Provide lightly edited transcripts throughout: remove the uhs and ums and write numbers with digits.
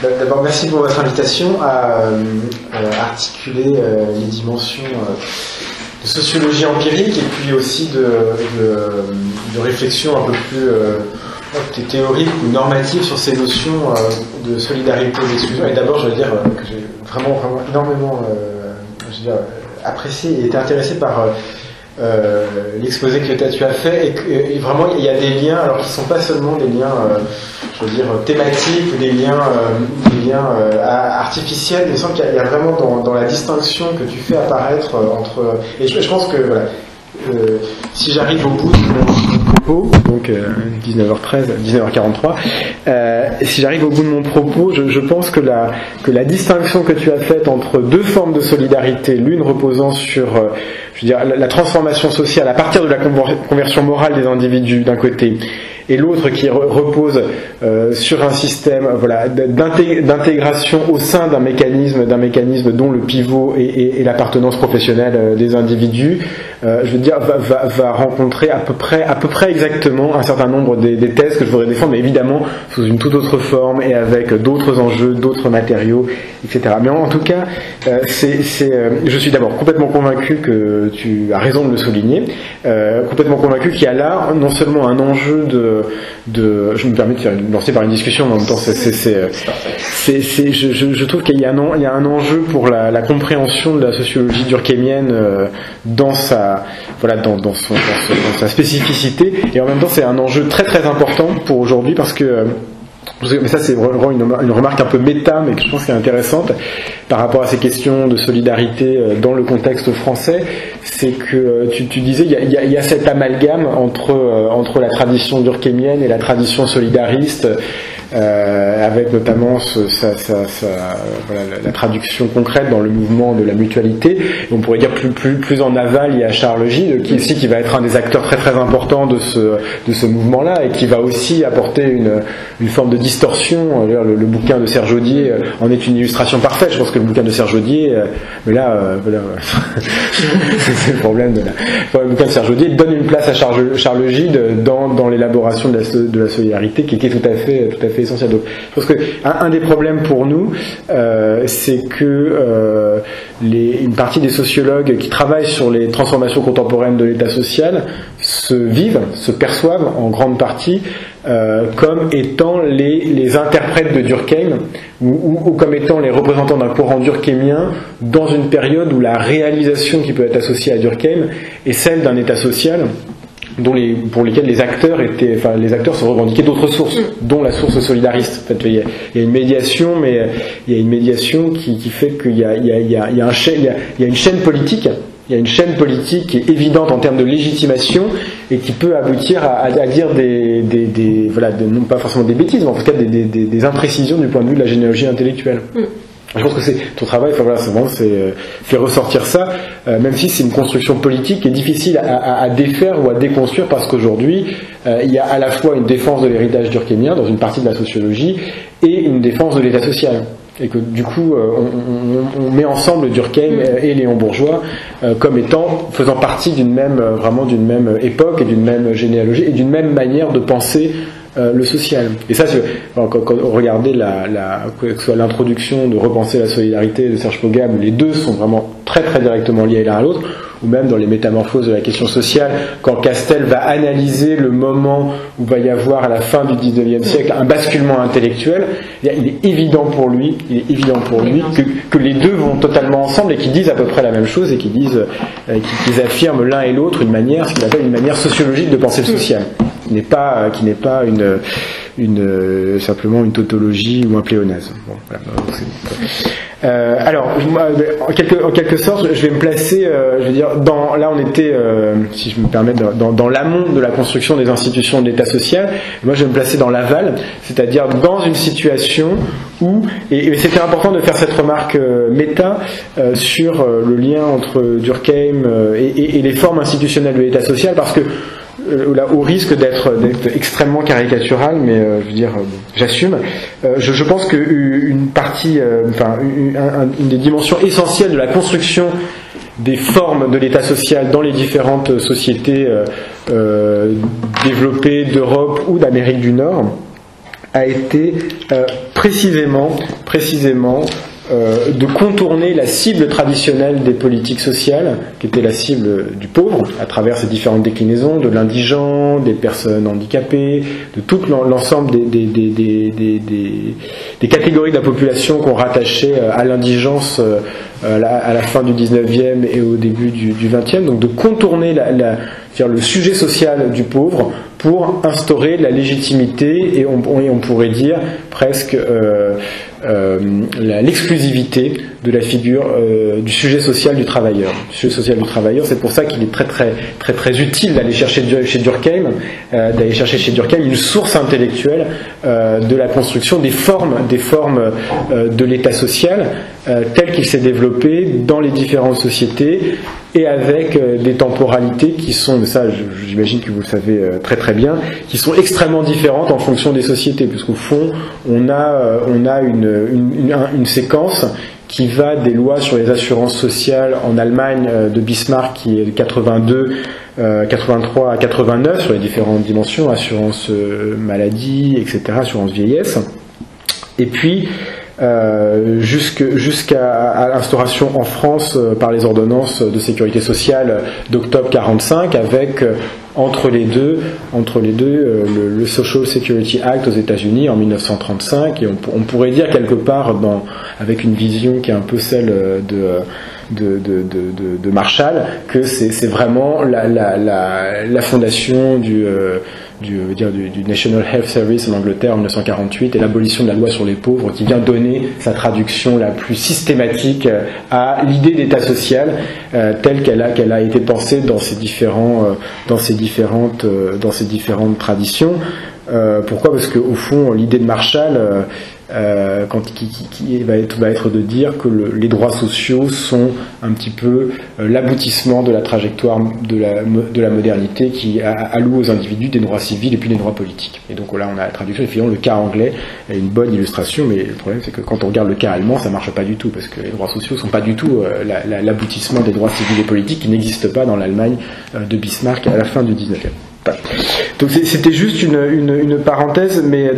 D'abord, merci pour votre invitation à articuler les dimensions de sociologie empirique et puis aussi de réflexion un peu plus théorique ou normative sur ces notions de solidarité et d'exclusion. Et d'abord, je veux dire que j'ai vraiment énormément apprécié et été intéressé par l'exposé que tu as fait et vraiment il y a des liens alors qui ne sont pas seulement des liens thématiques ou des liens artificiels, mais il semble qu'il y a vraiment dans la distinction que tu fais apparaître entre et je pense que voilà, si j'arrive au bout de mon propos, donc 19h13, 19h43, si j'arrive au bout de mon propos, je pense que la distinction que tu as faite entre deux formes de solidarité, l'une reposant sur la transformation sociale à partir de la conversion morale des individus d'un côté, et l'autre qui repose sur un système d'intégration au sein d'un mécanisme dont le pivot est l'appartenance professionnelle des individus, va rencontrer à peu près exactement un certain nombre des thèses que je voudrais défendre, mais évidemment sous une toute autre forme et avec d'autres enjeux, d'autres matériaux, etc. Mais en tout cas, je suis d'abord complètement convaincu que tu as raison de le souligner, complètement convaincu qu'il y a là non seulement un enjeu je me permets de lancer par une discussion, mais en même temps je trouve qu'il y a un enjeu pour la compréhension de la sociologie durkheimienne dans sa spécificité, et en même temps c'est un enjeu très très important pour aujourd'hui parce que mais ça c'est vraiment une remarque un peu méta mais que je pense qu'elle est intéressante par rapport à ces questions de solidarité dans le contexte français, c'est que tu disais il y a cet amalgame entre la tradition durkheimienne et la tradition solidariste, avec notamment la traduction concrète dans le mouvement de la mutualité. Et on pourrait dire plus en aval, il y a Charles Gide qui va être un des acteurs très très importants de ce mouvement-là et qui va aussi apporter une forme de distorsion. Le bouquin de Serge Audier en est une illustration parfaite. Je pense que le bouquin de Serge Audier, mais là, c'est le problème le bouquin de Serge Audier donne une place à Charles Gide dans l'élaboration de la solidarité qui est tout à fait essentiel. Donc, je pense que un des problèmes pour nous, c'est que une partie des sociologues qui travaillent sur les transformations contemporaines de l'État social se perçoivent en grande partie comme étant les interprètes de Durkheim ou comme étant les représentants d'un courant durkheimien dans une période où la réalisation qui peut être associée à Durkheim est celle d'un État social pour lesquels les acteurs se revendiquaient d'autres sources, dont la source solidariste. En fait, il y a une médiation, mais il y a une médiation qui fait qu'il y a une chaîne politique. Il y a une chaîne politique qui est évidente en termes de légitimation et qui peut aboutir à dire non pas forcément des bêtises, mais en tout cas des imprécisions du point de vue de la généalogie intellectuelle. Je pense que ton travail, fait ressortir ça, même si c'est une construction politique qui est difficile à défaire ou à déconstruire parce qu'aujourd'hui, il y a à la fois une défense de l'héritage durkheimien dans une partie de la sociologie et une défense de l'État social. Et que du coup, on met ensemble Durkheim et Léon Bourgeois comme faisant partie d'une même époque et d'une même généalogie et d'une même manière de penser le social. Et ça, quand on regardait que ce soit l'introduction de Repenser la solidarité de Serge Pogam, les deux sont vraiment très très directement liés l'un à l'autre, ou même dans les métamorphoses de la question sociale, quand Castel va analyser le moment où va y avoir à la fin du XIXe siècle un basculement intellectuel, il est évident pour lui que les deux vont totalement ensemble et qu'ils disent à peu près la même chose et qu'ils affirment l'un et l'autre ce qu'il appelle une manière sociologique de penser le social, qui n'est pas simplement une tautologie ou un pléonasme. Bon, voilà, alors, en quelque sorte, je vais me placer, là on était, si je me permets, dans l'amont de la construction des institutions de l'État social. Moi, je vais me placer dans l'aval, c'est-à-dire dans une situation où, et c'était important de faire cette remarque méta sur le lien entre Durkheim et les formes institutionnelles de l'État social, parce que au risque d'être extrêmement caricatural, mais j'assume. Je pense qu'une partie, une des dimensions essentielles de la construction des formes de l'État social dans les différentes sociétés développées d'Europe ou d'Amérique du Nord a été précisément de contourner la cible traditionnelle des politiques sociales, qui était la cible du pauvre, à travers ces différentes déclinaisons, de l'indigent, des personnes handicapées, de tout l'ensemble des catégories de la population qu'on rattachait à l'indigence à la fin du 19e et au début du 20e, donc de contourner le sujet social du pauvre pour instaurer la légitimité et on pourrait dire presque l'exclusivité de la figure du sujet social du travailleur. Le sujet social du travailleur, c'est pour ça qu'il est très utile d'aller chercher chez Durkheim, une source intellectuelle de la construction des formes de l'État social tel qu'il s'est développé dans les différentes sociétés et avec des temporalités qui sont, ça j'imagine que vous le savez très bien, qui sont extrêmement différentes en fonction des sociétés, puisqu'au fond on a une séquence qui va des lois sur les assurances sociales en Allemagne de Bismarck, qui est de 83 à 89 sur les différentes dimensions, assurance maladie, etc., assurance vieillesse, et puis jusqu'à l'instauration en France par les ordonnances de sécurité sociale d'octobre 45, avec entre les deux le Social Security Act aux États-Unis en 1935, et on pourrait dire quelque part avec une vision qui est un peu celle de Marshall, que c'est vraiment la fondation du National Health Service en Angleterre en 1948 et l'abolition de la loi sur les pauvres qui vient donner sa traduction la plus systématique à l'idée d'État social telle qu'elle a été pensée dans ces différentes traditions. Pourquoi ? Parce qu'au fond, l'idée de Marshall qui va être de dire que les droits sociaux sont un petit peu l'aboutissement de la trajectoire de la modernité qui alloue aux individus des droits civils et puis des droits politiques. Et donc là on a la traduction, et finalement le cas anglais est une bonne illustration, mais le problème c'est que quand on regarde le cas allemand, ça marche pas du tout, parce que les droits sociaux sont pas du tout l'aboutissement des droits civils et politiques qui n'existent pas dans l'Allemagne de Bismarck à la fin du 19e. Donc c'était juste une parenthèse, mais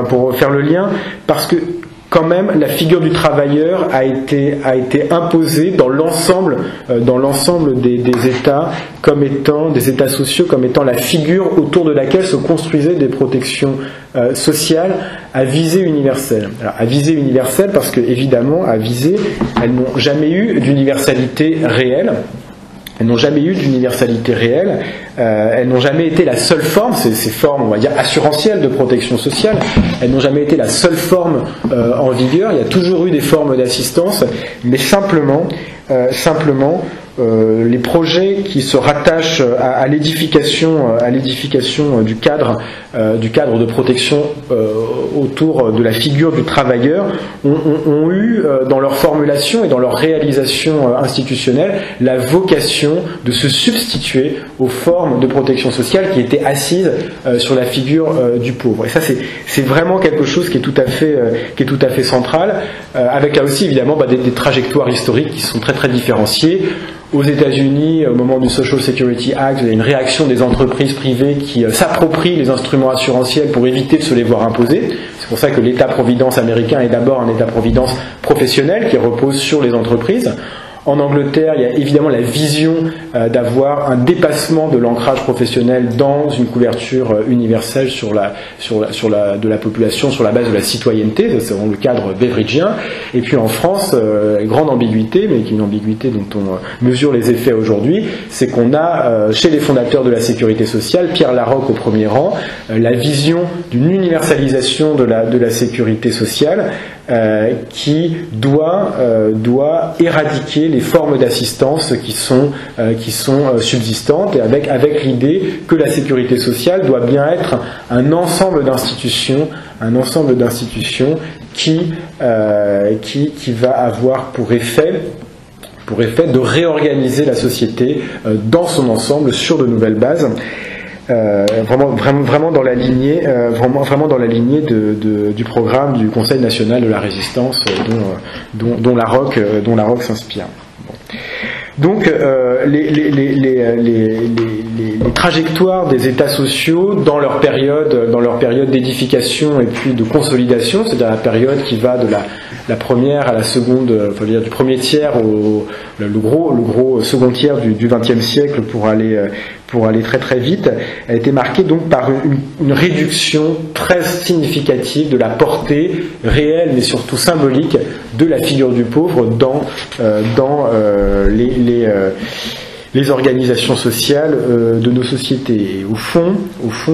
pour faire le lien, parce que quand même la figure du travailleur a été imposée dans l'ensemble des États comme étant des États sociaux, comme étant la figure autour de laquelle se construisaient des protections sociales à visée universelle. Alors, à visée universelle parce que évidemment à visée elles n'ont jamais eu d'universalité réelle. Elles n'ont jamais eu d'universalité réelle, elles n'ont jamais été la seule forme, ces formes, on va dire, assurantielles de protection sociale, elles n'ont jamais été la seule forme en vigueur, il y a toujours eu des formes d'assistance, mais simplement les projets qui se rattachent à l'édification du cadre de protection autour de la figure du travailleur ont eu dans leur formulation et dans leur réalisation institutionnelle la vocation de se substituer aux formes de protection sociale qui étaient assises sur la figure du pauvre. Et ça c'est vraiment quelque chose qui est tout à fait central, avec là aussi évidemment des trajectoires historiques qui sont très très différenciées. Aux États-Unis, au moment du Social Security Act, il y a une réaction des entreprises privées qui s'approprient les instruments assurantiels pour éviter de se les voir imposer. C'est pour ça que l'État-providence américain est d'abord un État-providence professionnel qui repose sur les entreprises. En Angleterre, il y a évidemment la vision d'avoir un dépassement de l'ancrage professionnel dans une couverture universelle de la population sur la base de la citoyenneté, c'est dans le cadre beveridgien. Et puis en France, grande ambiguïté, mais qui est une ambiguïté dont on mesure les effets aujourd'hui, c'est qu'on a chez les fondateurs de la sécurité sociale, Pierre Laroque au premier rang, la vision d'une universalisation de la sécurité sociale qui doit éradiquer les formes d'assistance qui sont subsistantes, et avec l'idée que la sécurité sociale doit bien être un ensemble d'institutions qui va avoir pour effet de réorganiser la société dans son ensemble sur de nouvelles bases. Vraiment dans la lignée, du programme du Conseil national de la résistance dont Laroque s'inspire. Bon. Donc les trajectoires des États sociaux dans leur période d'édification et puis de consolidation, c'est-à-dire la période qui va de la première à la seconde, enfin, dire du premier tiers le gros second tiers du XXe siècle pour aller très très vite, a été marquée donc par une réduction très significative de la portée réelle mais surtout symbolique de la figure du pauvre dans les organisations sociales de nos sociétés. Et au fond,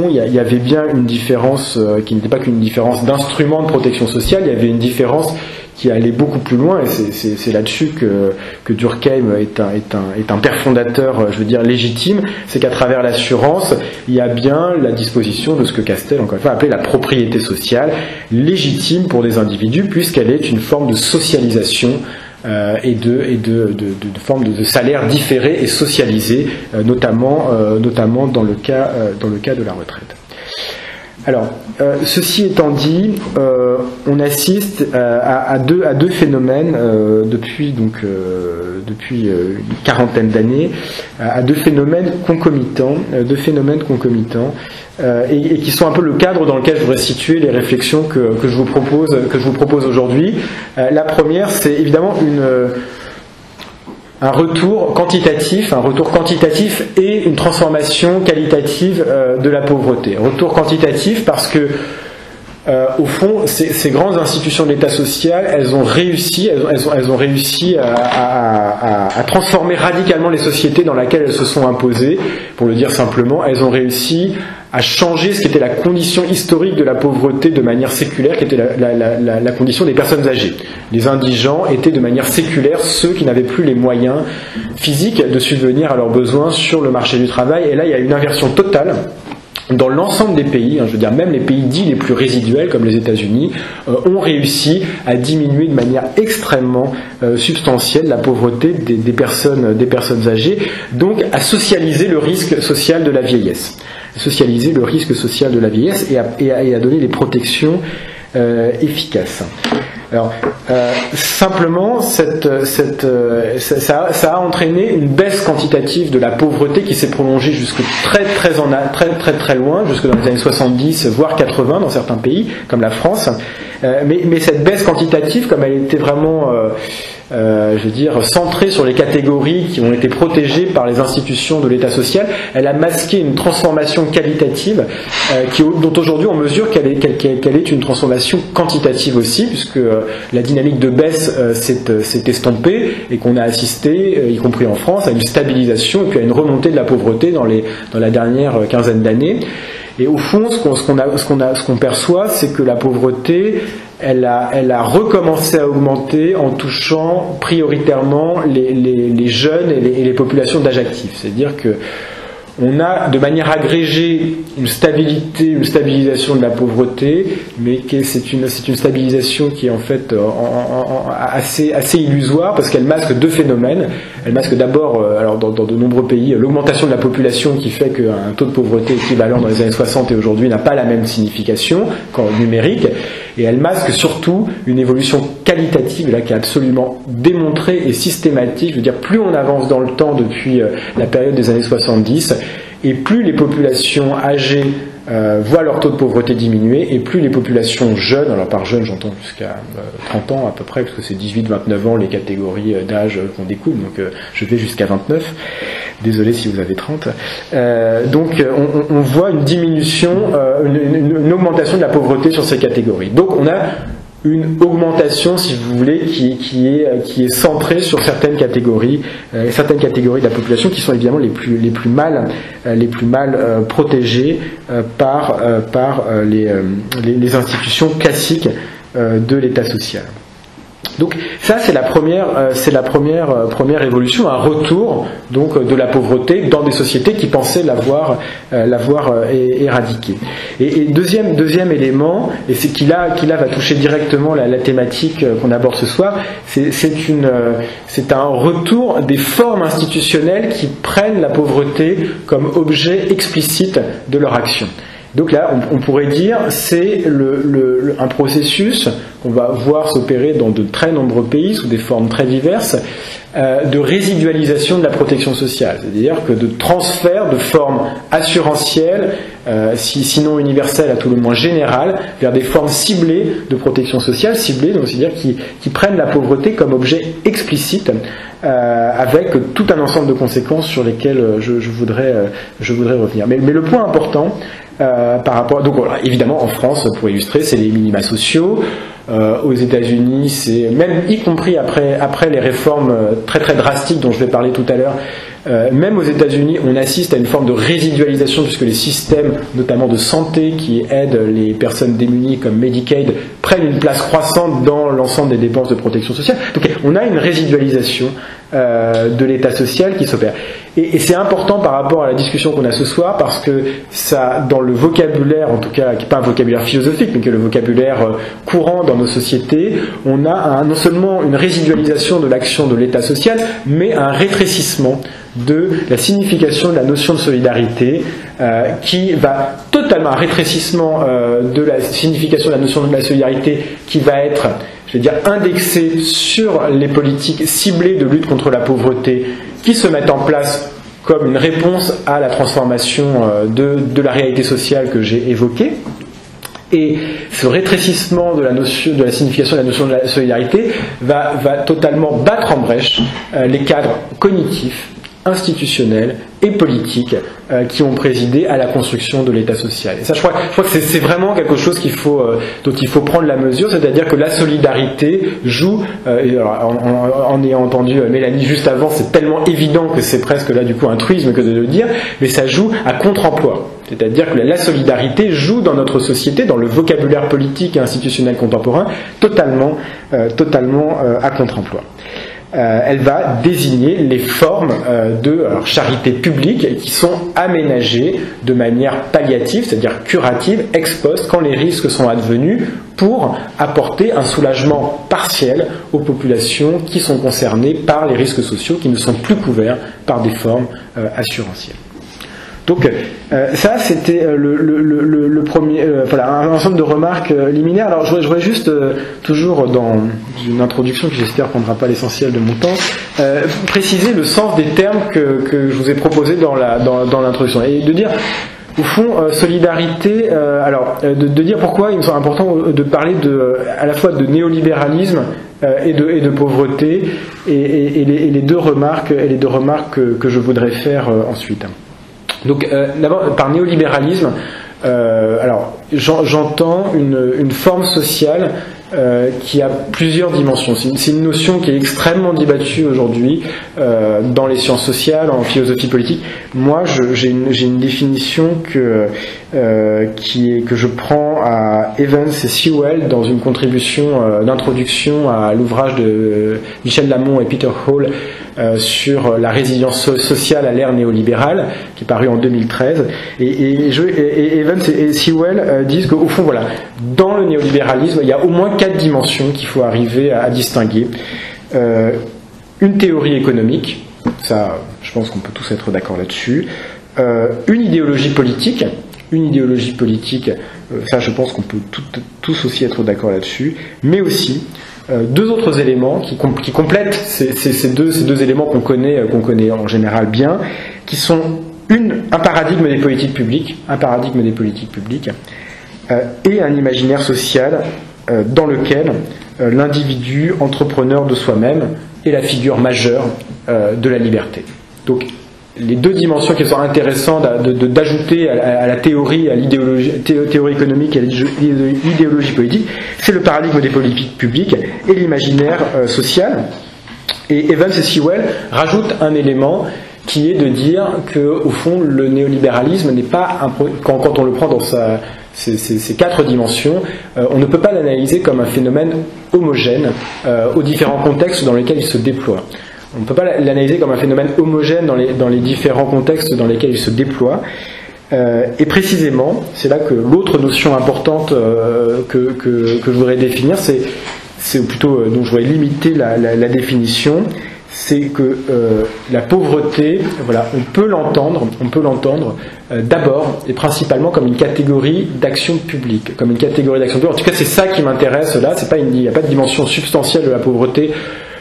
il y avait bien une différence qui n'était pas qu'une différence d'instrument de protection sociale, il y avait une différence qui allait beaucoup plus loin, et c'est là-dessus que Durkheim est un père fondateur, je veux dire, légitime, c'est qu'à travers l'assurance, il y a bien la disposition de ce que Castel, encore une fois, appelait la propriété sociale, légitime pour des individus, puisqu'elle est une forme de socialisation et de forme de salaire différé et socialisé, notamment dans le cas de la retraite. Alors, ceci étant dit, on assiste à deux phénomènes depuis une quarantaine d'années, à deux phénomènes concomitants, et qui sont un peu le cadre dans lequel je voudrais situer les réflexions que je vous propose aujourd'hui. La première, c'est évidemment un retour quantitatif et une transformation qualitative de la pauvreté. Retour quantitatif parce que au fond, ces grandes institutions de l'État social, elles ont réussi à transformer radicalement les sociétés dans lesquelles elles se sont imposées. Pour le dire simplement, elles ont réussi à changer ce qui était la condition historique de la pauvreté de manière séculaire, qui était la condition des personnes âgées. Les indigents étaient de manière séculaire ceux qui n'avaient plus les moyens physiques de subvenir à leurs besoins sur le marché du travail. Et là, il y a une inversion totale. Dans l'ensemble des pays, je veux dire même les pays dits les plus résiduels comme les États-Unis, ont réussi à diminuer de manière extrêmement substantielle la pauvreté des personnes âgées, donc à socialiser le risque social de la vieillesse. Et à donner des protections efficaces. Alors, simplement, ça a entraîné une baisse quantitative de la pauvreté qui s'est prolongée jusque très loin, jusque dans les années 70, voire 80 dans certains pays, comme la France. Mais cette baisse quantitative, comme elle était vraiment, centrée sur les catégories qui ont été protégées par les institutions de l'État social, elle a masqué une transformation qualitative dont aujourd'hui on mesure qu'elle est une transformation quantitative aussi, puisque la dynamique de baisse s'est estompée et qu'on a assisté, y compris en France, à une stabilisation et puis à une remontée de la pauvreté dans la dernière quinzaine d'années. Et au fond, ce qu'on perçoit, c'est que la pauvreté, elle a recommencé à augmenter en touchant prioritairement les jeunes et les populations d'âge actif. C'est-à-dire que on a de manière agrégée une stabilisation de la pauvreté, mais c'est une stabilisation qui est en fait assez illusoire parce qu'elle masque deux phénomènes. Elle masque d'abord, alors dans de nombreux pays, l'augmentation de la population qui fait qu'un taux de pauvreté équivalent dans les années 60 et aujourd'hui n'a pas la même signification qu'en numérique. Et elle masque surtout une évolution qualitative là qui est absolument démontrée et systématique. Je veux dire, plus on avance dans le temps depuis la période des années 70, et plus les populations âgées voient leur taux de pauvreté diminuer, et plus les populations jeunes, alors par jeunes j'entends jusqu'à 30 ans à peu près, parce que c'est 18-29 ans les catégories d'âge qu'on découle, donc je vais jusqu'à 29, désolé si vous avez 30, donc on voit une diminution, une augmentation de la pauvreté sur ces catégories. Donc on a une augmentation, si vous voulez, qui est centrée sur certaines catégories de la population qui sont évidemment les plus mal protégées par les institutions classiques de l'État social. Donc ça c'est la première évolution, un retour donc de la pauvreté dans des sociétés qui pensaient l'avoir éradiquée. Et deuxième élément, et c'est qui là va toucher directement la thématique qu'on aborde ce soir, c'est un retour des formes institutionnelles qui prennent la pauvreté comme objet explicite de leur action. Donc là, on pourrait dire c'est un processus qu'on va voir s'opérer dans de très nombreux pays sous des formes très diverses, de résidualisation de la protection sociale, c'est-à-dire que de transfert de formes assurantielles, sinon universelles, à tout le moins générales, vers des formes ciblées de protection sociale, ciblées, donc c'est-à-dire qui prennent la pauvreté comme objet explicite, avec tout un ensemble de conséquences sur lesquelles je voudrais revenir. Mais le point important par rapport, donc voilà, évidemment en France, pour illustrer, c'est les minima sociaux. Aux États-Unis, c'est même y compris après les réformes très très drastiques dont je vais parler tout à l'heure. Même aux États-Unis, on assiste à une forme de résidualisation puisque les systèmes, notamment de santé, qui aident les personnes démunies comme Medicaid, prennent une place croissante dans l'ensemble des dépenses de protection sociale. Donc on a une résidualisation de l'État social qui s'opère. Et c'est important par rapport à la discussion qu'on a ce soir parce que ça, dans le vocabulaire, en tout cas, qui n'est pas un vocabulaire philosophique, mais qui est le vocabulaire courant dans nos sociétés, on a non seulement une résidualisation de l'action de l'État social, mais un rétrécissement de la signification de la notion de solidarité qui va totalement, un rétrécissement de la signification de la notion de la solidarité qui va être, je vais dire, indexée sur les politiques ciblées de lutte contre la pauvreté qui se mettent en place comme une réponse à la transformation de la réalité sociale que j'ai évoquée. Et ce rétrécissement de la signification de la notion de la solidarité va totalement battre en brèche les cadres cognitifs, institutionnels et politiques qui ont présidé à la construction de l'État social. Et ça, je crois que c'est vraiment quelque chose dont il faut prendre la mesure, c'est-à-dire que la solidarité joue, en ayant entendu Mélanie juste avant, c'est tellement évident que c'est presque là du coup un truisme que de le dire, mais ça joue à contre-emploi. C'est-à-dire que la solidarité joue dans notre société, dans le vocabulaire politique et institutionnel contemporain, totalement à contre-emploi. Elle va désigner les formes de charité publique qui sont aménagées de manière palliative, c'est-à-dire curative, ex post, quand les risques sont advenus, pour apporter un soulagement partiel aux populations qui sont concernées par les risques sociaux qui ne sont plus couverts par des formes assurantielles. Donc ça c'était le premier, voilà, un ensemble de remarques liminaires. Alors je voudrais juste, toujours dans une introduction qui j'espère prendra pas l'essentiel de mon temps, préciser le sens des termes que je vous ai proposés dans l'introduction et de dire au fond solidarité, de dire pourquoi il me semble important de parler à la fois de néolibéralisme et de pauvreté et les deux remarques que je voudrais faire ensuite. Donc d'abord par néolibéralisme, j'entends une forme sociale qui a plusieurs dimensions. C'est une notion qui est extrêmement débattue aujourd'hui dans les sciences sociales, en philosophie politique. Moi, j'ai une définition que je prends à Evans et Sewell dans une contribution d'introduction à l'ouvrage de Michel Lamont et Peter Hall sur la résilience sociale à l'ère néolibérale, qui est paru en 2013. Et Evans et Sewell disent qu'au fond, voilà, dans le néolibéralisme, il y a au moins 4 dimensions qu'il faut arriver à distinguer. Une théorie économique, ça, je pense qu'on peut tous être d'accord là-dessus. Une idéologie politique, ça, je pense qu'on peut tous aussi être d'accord là-dessus. Mais aussi deux autres éléments qui complètent ces deux éléments qu'on connaît en général bien, qui sont un paradigme des politiques publiques, et un imaginaire social dans lequel l'individu entrepreneur de soi-même est la figure majeure de la liberté. Donc les deux dimensions qui sont intéressantes d'ajouter à la théorie, à l'idéologie théorie économique et à l'idéologie politique, c'est le paradigme des politiques publiques et l'imaginaire social. Et Evans et Sewell rajoutent un élément qui est de dire que, au fond, le néolibéralisme n'est pas quand on le prend dans ces 4 dimensions, on ne peut pas l'analyser comme un phénomène homogène aux différents contextes dans lesquels il se déploie. On ne peut pas l'analyser comme un phénomène homogène dans les différents contextes dans lesquels il se déploie. Et précisément, c'est là que l'autre notion importante que je voudrais définir, c'est plutôt, donc je voudrais limiter la définition, c'est que la pauvreté, voilà, on peut l'entendre d'abord et principalement comme une catégorie d'action publique, En tout cas, c'est ça qui m'intéresse là. Il n'y a pas de dimension substantielle de la pauvreté.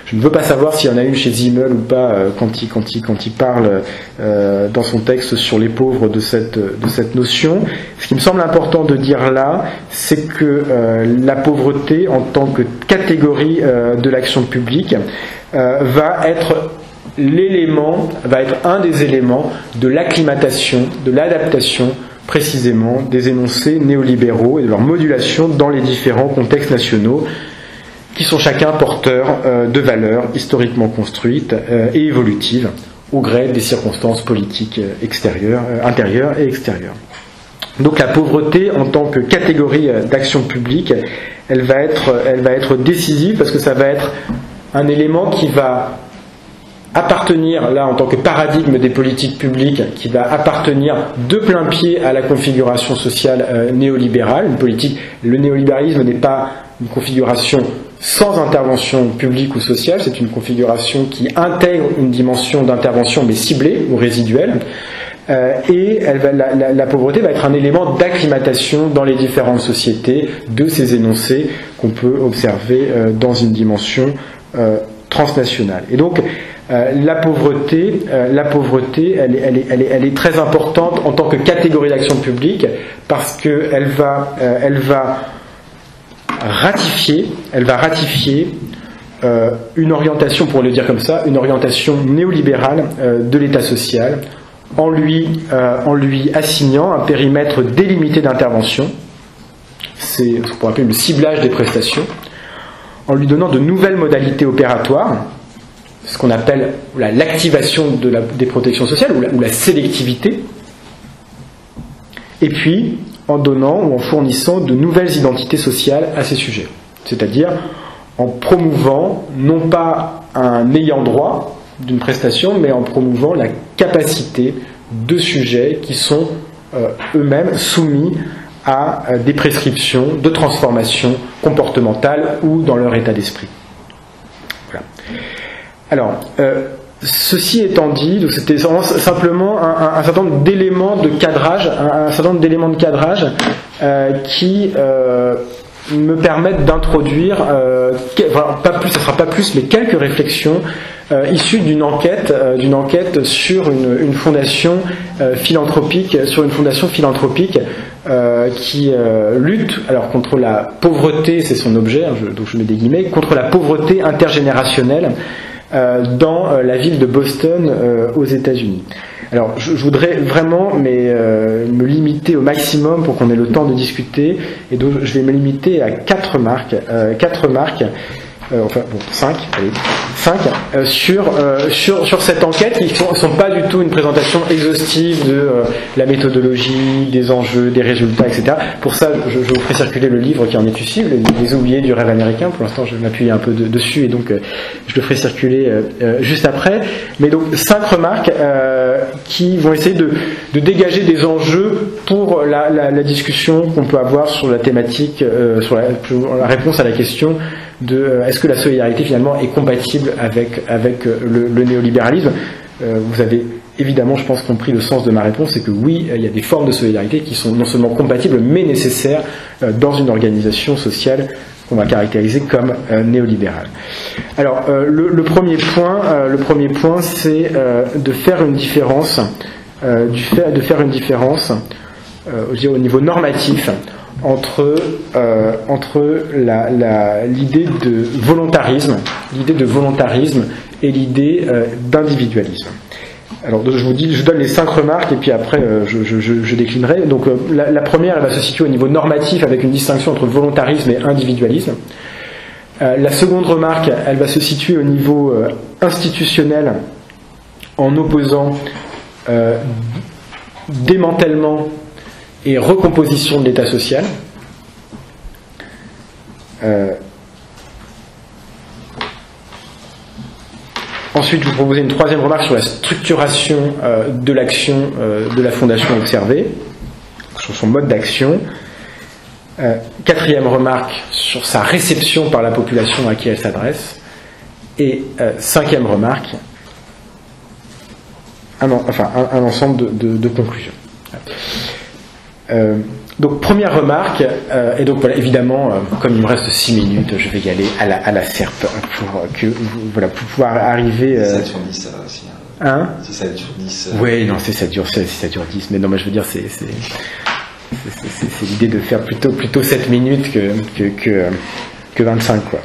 Je ne veux pas savoir s'il y en a une chez Zimmel ou pas quand il parle dans son texte sur les pauvres de cette notion. Ce qui me semble important de dire là, c'est que la pauvreté en tant que catégorie de l'action publique va être un des éléments de l'acclimatation, de l'adaptation précisément des énoncés néolibéraux et de leur modulation dans les différents contextes nationaux, qui sont chacun porteurs de valeurs historiquement construites et évolutives au gré des circonstances politiques intérieures et extérieures. Donc la pauvreté en tant que catégorie d'action publique, elle va être décisive parce que ça va être un élément qui va appartenir, là en tant que paradigme des politiques publiques, qui va appartenir de plein pied à la configuration sociale néolibérale. Le néolibéralisme n'est pas une configuration sans intervention publique ou sociale, c'est une configuration qui intègre une dimension d'intervention mais ciblée ou résiduelle, et la pauvreté va être un élément d'acclimatation dans les différentes sociétés de ces énoncés qu'on peut observer dans une dimension transnationale. Et donc la pauvreté, elle est très importante en tant que catégorie d'action publique parce qu'elle va ratifier une orientation, pour le dire comme ça, une orientation néolibérale de l'État social, en lui assignant un périmètre délimité d'intervention, c'est ce qu'on pourrait appeler le ciblage des prestations, en lui donnant de nouvelles modalités opératoires, ce qu'on appelle l'activation des protections sociales ou la sélectivité, et puis en donnant ou en fournissant de nouvelles identités sociales à ces sujets. C'est-à-dire en promouvant non pas un ayant droit d'une prestation, mais en promouvant la capacité de sujets qui sont eux-mêmes soumis à des prescriptions de transformation comportementale ou dans leur état d'esprit. Voilà. Alors, ceci étant dit, donc c'était simplement un certain nombre d'éléments de cadrage, qui me permettent d'introduire, ça sera pas plus, mais quelques réflexions issues d'une enquête sur une fondation philanthropique, qui lutte alors contre la pauvreté, c'est son objet, donc je mets des guillemets, contre la pauvreté intergénérationnelle dans la ville de Boston aux États-Unis. Alors, je voudrais vraiment me limiter au maximum pour qu'on ait le temps de discuter, et donc je vais me limiter à 4 marques, 5 sur cette enquête, qui ne sont pas du tout une présentation exhaustive de la méthodologie, des enjeux, des résultats, etc. Pour ça, je vous ferai circuler le livre qui en est issu, Les oubliés du rêve américain. Pour l'instant, je vais m'appuyer un peu dessus, et donc je le ferai circuler juste après. Mais donc 5 remarques qui vont essayer de dégager des enjeux pour la discussion qu'on peut avoir sur la thématique, sur la réponse à la question de est-ce que la solidarité finalement est compatible avec le néolibéralisme. Vous avez évidemment, je pense, compris le sens de ma réponse, c'est que oui, il y a des formes de solidarité qui sont non seulement compatibles mais nécessaires dans une organisation sociale qu'on va caractériser comme néolibérale. Alors le premier point, c'est de faire une différence, au niveau normatif entre l'idée de volontarisme et l'idée d'individualisme. Alors je donne les 5 remarques et puis après je déclinerai. Donc la première, elle va se situer au niveau normatif avec une distinction entre volontarisme et individualisme. La seconde remarque, elle va se situer au niveau institutionnel en opposant démantèlement et recomposition de l'État social. Ensuite, je vous proposer une troisième remarque sur la structuration de l'action de la Fondation observée, sur son mode d'action. Quatrième remarque sur sa réception par la population à qui elle s'adresse. Et cinquième remarque, un ensemble de conclusions. Donc première remarque, et donc voilà, évidemment, comme il me reste 6 minutes, je vais y aller à la serpe pour pouvoir arriver. 7 sur 10, ça va aussi. Hein? C'est 7 sur 10. Oui, non, c'est 7 sur 10, mais non, mais je veux dire, c'est l'idée de faire plutôt 7 minutes que 25, quoi.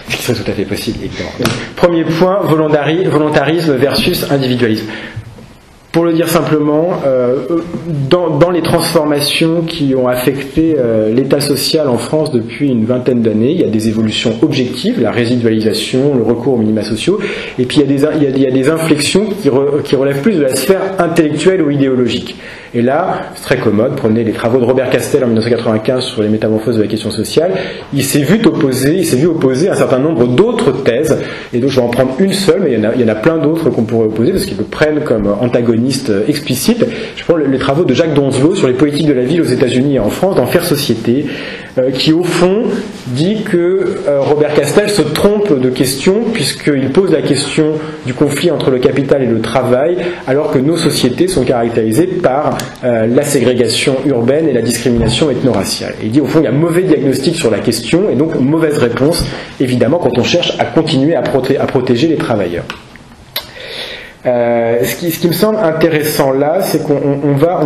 Ce qui serait tout à fait possible, évidemment. Donc, premier point, volontarisme versus individualisme. Pour le dire simplement, dans les transformations qui ont affecté l'état social en France depuis une vingtaine d'années, il y a des évolutions objectives, la résidualisation, le recours aux minima sociaux, et puis il y a des inflexions qui relèvent plus de la sphère intellectuelle ou idéologique. Et là, c'est très commode, prenez les travaux de Robert Castel en 1995 sur les métamorphoses de la question sociale, il s'est vu opposer un certain nombre d'autres thèses, et donc je vais en prendre une seule, mais il y en a plein d'autres qu'on pourrait opposer, parce qu'ils le prennent comme antagoniste explicite. Je prends les travaux de Jacques Donzelot sur les politiques de la ville aux États-Unis et en France, dans Faire Société, qui au fond dit que Robert Castel se trompe de question, puisqu'il pose la question du conflit entre le capital et le travail, alors que nos sociétés sont caractérisées par la ségrégation urbaine et la discrimination ethno-raciale. Et il dit au fond il y a mauvais diagnostic sur la question et donc mauvaise réponse, évidemment, quand on cherche à continuer à protéger les travailleurs. Ce qui me semble intéressant là, c'est qu'on va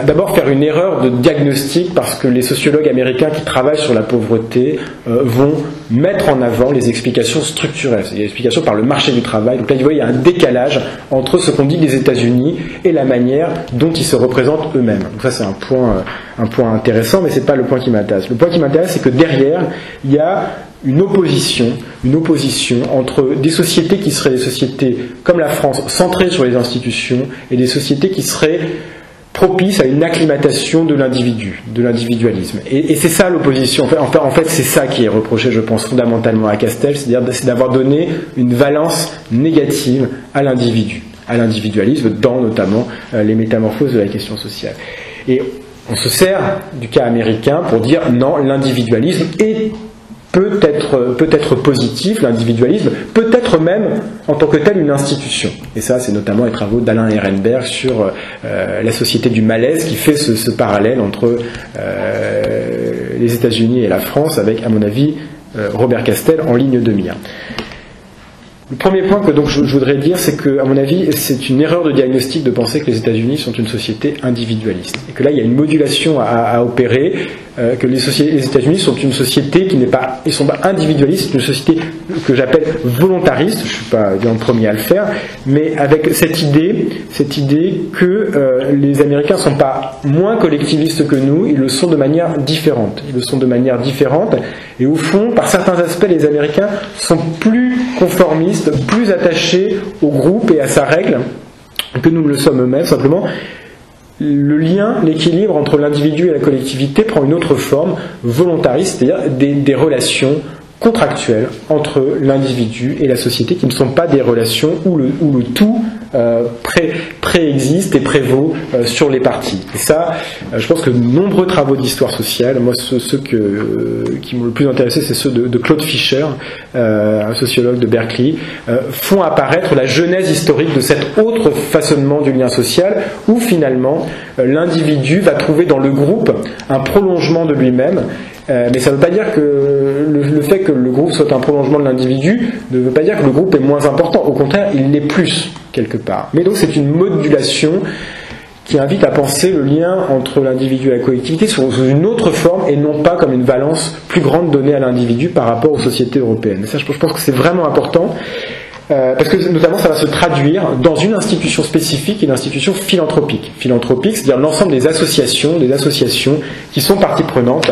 d'abord faire une erreur de diagnostic, parce que les sociologues américains qui travaillent sur la pauvreté vont mettre en avant les explications structurelles, c'est-à-dire les explications par le marché du travail. Donc là, vous voyez, il y a un décalage entre ce qu'on dit des États-Unis et la manière dont ils se représentent eux-mêmes. Donc ça, c'est un point intéressant, mais c'est pas le point qui m'intéresse. Le point qui m'intéresse, c'est que derrière, il y a une opposition entre des sociétés qui seraient des sociétés comme la France, centrées sur les institutions, et des sociétés qui seraient propices à une acclimatation de l'individu, de l'individualisme. Et c'est ça l'opposition. En fait, c'est ça qui est reproché, je pense, fondamentalement à Castel, c'est d'avoir donné une valence négative à l'individu, à l'individualisme, dans notamment les métamorphoses de la question sociale. Et on se sert du cas américain pour dire non, l'individualisme est peut être positif, l'individualisme, peut être même en tant que tel une institution. Et ça, c'est notamment les travaux d'Alain Ehrenberg sur la société du malaise, qui fait ce parallèle entre les États-Unis et la France, avec, à mon avis, Robert Castel en ligne de mire. Le premier point que donc je voudrais dire, c'est que, à mon avis, c'est une erreur de diagnostic de penser que les États-Unis sont une société individualiste. Et que là, il y a une modulation à opérer, que les États-Unis sont une société ils sont pas individualistes, c'est une société que j'appelle volontariste, je suis pas bien le premier à le faire, mais avec cette idée que les Américains sont pas moins collectivistes que nous, ils le sont de manière différente. Et au fond, par certains aspects, les Américains sont plus conformistes, plus attachés au groupe et à sa règle que nous ne le sommes eux-mêmes. Simplement, le lien, l'équilibre entre l'individu et la collectivité prend une autre forme, volontariste, c'est-à-dire des relations contractuelles entre l'individu et la société, qui ne sont pas des relations où le tout préexiste et prévaut sur les parties. Et ça, je pense que de nombreux travaux d'histoire sociale, moi ceux qui m'ont le plus intéressé, c'est ceux de Claude Fischer, un sociologue de Berkeley, font apparaître la genèse historique de cet autre façonnement du lien social, où finalement l'individu va trouver dans le groupe un prolongement de lui-même. Mais ça ne veut pas dire que le fait que le groupe soit un prolongement de l'individu ne veut pas dire que le groupe est moins important. Au contraire, il l'est plus, quelque part. Mais donc c'est une modulation qui invite à penser le lien entre l'individu et la collectivité sous une autre forme, et non pas comme une valence plus grande donnée à l'individu par rapport aux sociétés européennes. Et ça, je pense que c'est vraiment important. Parce que notamment ça va se traduire dans une institution spécifique, une institution philanthropique. Philanthropique, c'est-à-dire l'ensemble des associations qui sont parties prenantes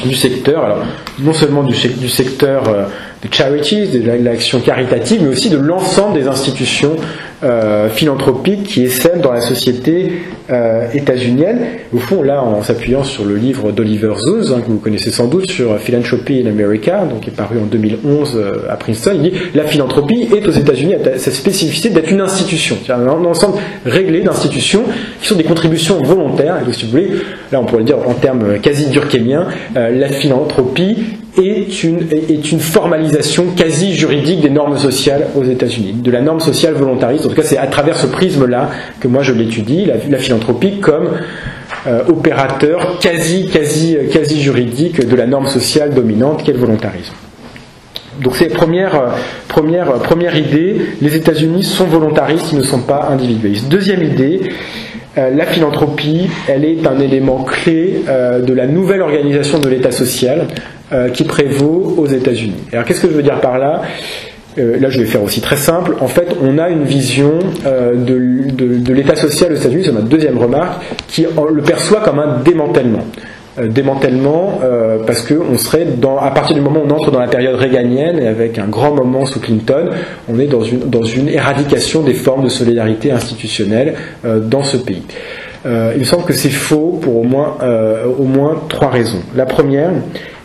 du secteur, alors non seulement du secteur des charities, de l'action caritative, mais aussi de l'ensemble des institutions philanthropiques qui essaiment dans la société états-unienne. Au fond, là, en s'appuyant sur le livre d'Oliver Zoos, que vous connaissez sans doute, sur Philanthropy in America, donc qui est paru en 2011 à Princeton, il dit la philanthropie est aux États-Unis à cette spécificité d'être une institution, c'est-à-dire un ensemble réglé d'institutions qui sont des contributions volontaires. Et donc, si vous voulez, là, on pourrait le dire en termes quasi durkheimiens, la philanthropie est une formalisation quasi juridique des normes sociales aux États-Unis, de la norme sociale volontariste. En tout cas, c'est à travers ce prisme-là que moi je l'étudie, la philanthropie comme opérateur quasi juridique de la norme sociale dominante qu'est le volontarisme. Donc c'est première idée, les États-Unis sont volontaristes, ils ne sont pas individualistes. Deuxième idée, la philanthropie, elle est un élément clé de la nouvelle organisation de l'État social qui prévaut aux États-Unis. Alors qu'est-ce que je veux dire par là ? Là je vais faire aussi très simple. En fait, on a une vision de l'État social aux États-Unis, c'est ma deuxième remarque, qui le perçoit comme un démantèlement. Parce que on serait à partir du moment où on entre dans la période réganienne et avec un grand moment sous Clinton, on est dans une éradication des formes de solidarité institutionnelle dans ce pays. Il me semble que c'est faux pour au moins trois raisons. La première,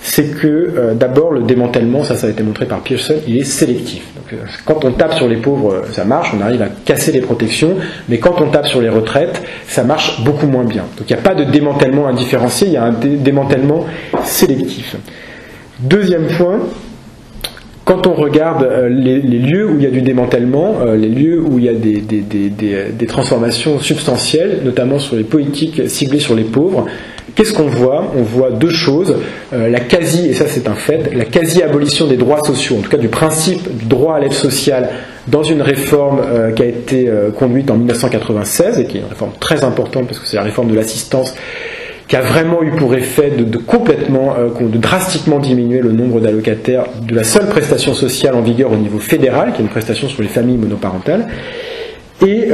c'est que d'abord le démantèlement, ça a été montré par Pearson, il est sélectif. Donc, quand on tape sur les pauvres, ça marche, on arrive à casser les protections, mais quand on tape sur les retraites, ça marche beaucoup moins bien. Donc il n'y a pas de démantèlement indifférencié, il y a un démantèlement sélectif. Deuxième point, quand on regarde les lieux où il y a du démantèlement, les lieux où il y a des transformations substantielles, notamment sur les politiques ciblées sur les pauvres, qu'est-ce qu'on voit ? On voit deux choses, et ça c'est un fait, la quasi-abolition des droits sociaux, en tout cas du principe du droit à l'aide sociale dans une réforme qui a été conduite en 1996 et qui est une réforme très importante parce que c'est la réforme de l'assistance qui a vraiment eu pour effet de drastiquement diminuer le nombre d'allocataires de la seule prestation sociale en vigueur au niveau fédéral, qui est une prestation sur les familles monoparentales, et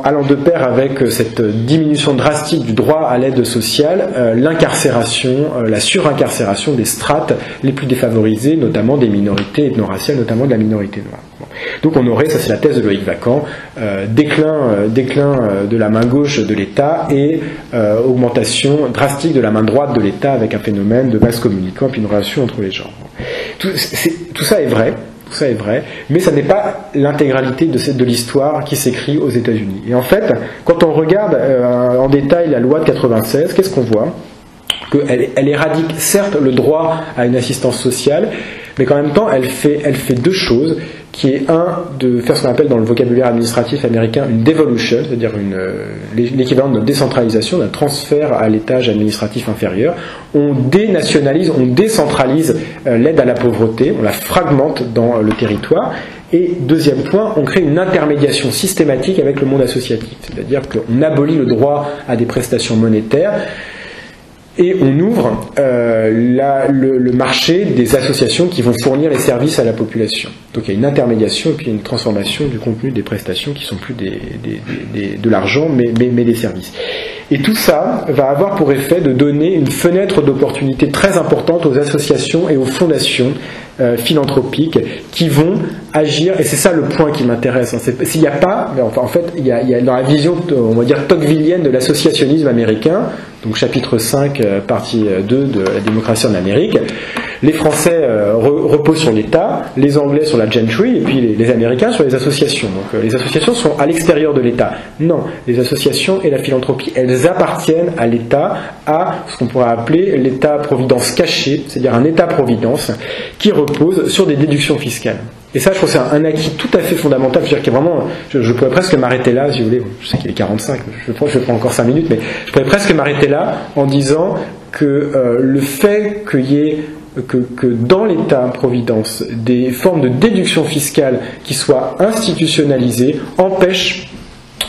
allant de pair avec cette diminution drastique du droit à l'aide sociale, l'incarcération, la surincarcération des strates les plus défavorisées, notamment des minorités ethno-raciales, notamment de la minorité noire. Bon. Donc on aurait, ça c'est la thèse de Loïc Vacan, déclin de la main gauche de l'État et augmentation drastique de la main droite de l'État avec un phénomène de vase communicant puis une relation entre les genres. Tout ça est vrai. Ça est vrai, mais ça n'est pas l'intégralité de l'histoire qui s'écrit aux États-Unis. Et en fait, quand on regarde en détail la loi de 96, qu'est-ce qu'on voit ? Elle éradique certes le droit à une assistance sociale, mais qu'en même temps elle fait deux choses, qui est de faire ce qu'on appelle dans le vocabulaire administratif américain une devolution, c'est-à-dire l'équivalent de notre décentralisation, d'un transfert à l'étage administratif inférieur. On dénationalise, on décentralise l'aide à la pauvreté, on la fragmente dans le territoire. Et deuxième point, on crée une intermédiation systématique avec le monde associatif, c'est-à-dire qu'on abolit le droit à des prestations monétaires et on ouvre le marché des associations qui vont fournir les services à la population. Donc il y a une intermédiation et puis une transformation du contenu des prestations qui ne sont plus de l'argent mais des services. Et tout ça va avoir pour effet de donner une fenêtre d'opportunité très importante aux associations et aux fondations philanthropiques qui vont agir, et c'est ça le point qui m'intéresse. S'il n'y a pas, en fait, il y a dans la vision, on va dire, tocquevillienne de l'associationnisme américain, donc chapitre 5, partie 2 de la démocratie en Amérique, les Français reposent sur l'État, les Anglais sur la gentry, et puis les Américains sur les associations. Donc les associations sont à l'extérieur de l'État. Non, les associations et la philanthropie, elles appartiennent à l'État, à ce qu'on pourrait appeler l'État-providence caché, c'est-à-dire un État-providence qui repose sur des déductions fiscales. Et ça, je trouve que c'est un acquis tout à fait fondamental. Je veux dire je pourrais presque m'arrêter là, si vous voulez. Je sais qu'il est 45, je prends encore 5 minutes, mais je pourrais presque m'arrêter là en disant que le fait qu'il y ait que dans l'État-providence, des formes de déduction fiscale qui soient institutionnalisées empêche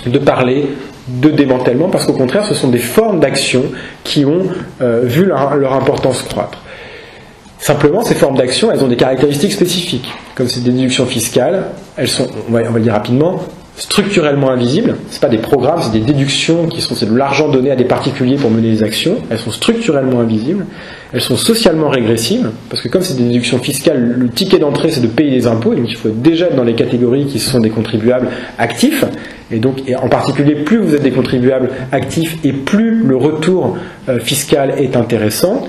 de parler de démantèlement, parce qu'au contraire, ce sont des formes d'action qui ont vu leur importance croître. Simplement, ces formes d'action, elles ont des caractéristiques spécifiques. Comme c'est des déductions fiscales, elles sont, on va le dire rapidement, structurellement invisibles. Ce pas des programmes, c'est des déductions c'est de l'argent donné à des particuliers pour mener des actions. Elles sont structurellement invisibles. Elles sont socialement régressives, parce que comme c'est des déductions fiscales, le ticket d'entrée c'est de payer des impôts, donc il faut déjà être dans les catégories qui sont des contribuables actifs. Et en particulier, plus vous êtes des contribuables actifs et plus le retour fiscal est intéressant.